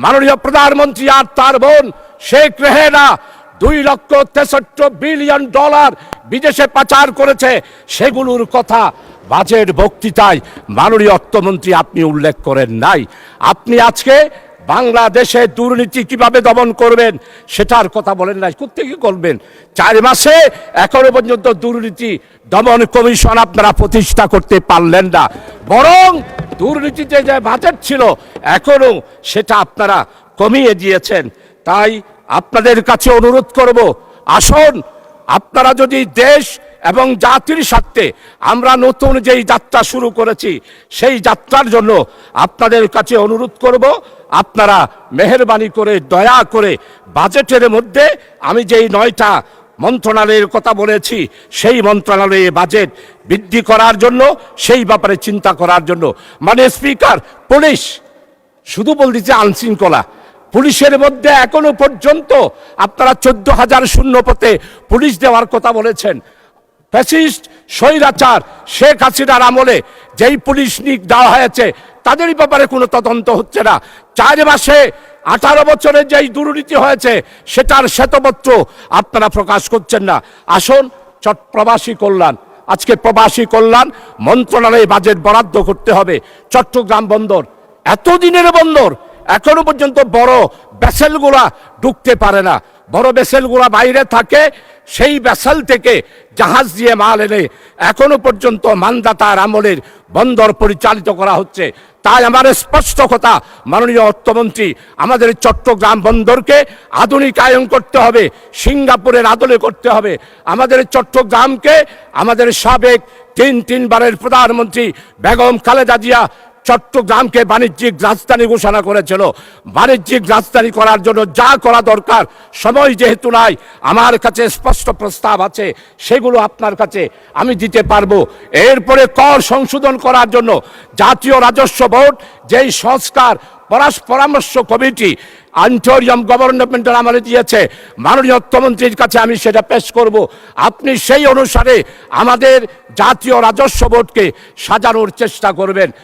মাননীয় প্রধানমন্ত্রী আর তার বোন শেখ রেহেনা $2.63 বিলিয়ন বিদেশে পাচার করেছে, সেগুলোর কথা বাজেট বক্তৃতায় মাননীয় অর্থমন্ত্রী আপনি উল্লেখ করেন নাই। আপনি আজকে বাংলাদেশে দুর্নীতি কিভাবে দমন করবেন সেটার কথা বলেন নাই। কোত্থেকে করবেন? 4 মাসে এখনো পর্যন্ত দুর্নীতি দমন কমিশন আপনারা প্রতিষ্ঠা করতে পারলেন না, বরং দুর্নীতিতে যে বাজেট ছিল এখনো সেটা আপনারা কমিয়ে দিয়েছেন। তাই আপনাদের কাছে অনুরোধ করব, আসুন আপনারা যদি দেশ এবং জাতির স্বার্থে আমরা নতুন যেই যাত্রা শুরু করেছি সেই যাত্রার জন্য আপনাদের কাছে অনুরোধ করব, আপনারা মেহেরবানি করে দয়া করে বাজেটের মধ্যে আমি যেই 9টা মন্ত্রণালয়ের কথা বলেছি সেই মন্ত্রণালয়ে বাজেট বৃদ্ধি করার জন্য, সেই ব্যাপারে চিন্তা করার জন্য। মানে স্পিকার, পুলিশ শুধু বলতেছে আইনশৃঙ্খলা, পুলিশের মধ্যে এখনো পর্যন্ত আপনারা 14,000 শূন্য পথে পুলিশ দেওয়ার কথা বলেছেন। ফ্যাসিস্ট স্বৈরাচার শেখ হাসিনার আমলে যেই পুলিশ নিয়োগ দেওয়া হয়েছে তাদের ব্যাপারে কোনো তদন্ত হচ্ছে না। 4 মাসে 18 বছরে যেই দুর্নীতি হয়েছে সেটার শ্বেতপত্র আপনারা প্রকাশ করছেন না। আসুন প্রবাসী কল্যাণ, আজকে প্রবাসী কল্যাণ মন্ত্রণালয়ে বাজেট বরাদ্দ করতে হবে। চট্টগ্রাম বন্দর এতদিনের বন্দর, এখনো পর্যন্ত বড় ভেসেলগুলা ঢুকতে পারে না, বড় ভেসেলগুলা বাইরে থাকে, সেই ভেসেল থেকে জাহাজ দিয়ে মাল এনে এখনো পর্যন্ত মানদাতার আমলের বন্দর পরিচালিত করা হচ্ছে। তাই আমার স্পষ্ট কথা, মাননীয় অর্থমন্ত্রী, আমাদের চট্টগ্রাম বন্দরকে আধুনিকায়ন করতে হবে, সিঙ্গাপুরের আদলে করতে হবে। আমাদের চট্টগ্রামকে আমাদের সাবেক 3 বারের প্রধানমন্ত্রী বেগম খালেদা জিয়া চট্টগ্রামকে বাণিজ্যিক রাজধানী ঘোষণা করেছিল। বাণিজ্যিক রাজধানী করার জন্য যা করা দরকার, সময় যেহেতু নাই, আমার কাছে স্পষ্ট প্রস্তাব আছে, সেগুলো আপনার কাছে আমি দিতে পারবো। এরপরে কর সংশোধন করার জন্য জাতীয় রাজস্ব বোর্ড যেই সংস্কার পরামর্শ কমিটি আন্টোরিয়াম গভর্নমেন্টের আমলে দিয়েছে, মাননীয় অর্থমন্ত্রীর কাছে আমি সেটা পেশ করব। আপনি সেই অনুসারে আমাদের জাতীয় রাজস্ব বোর্ডকে সাজানোর চেষ্টা করবেন।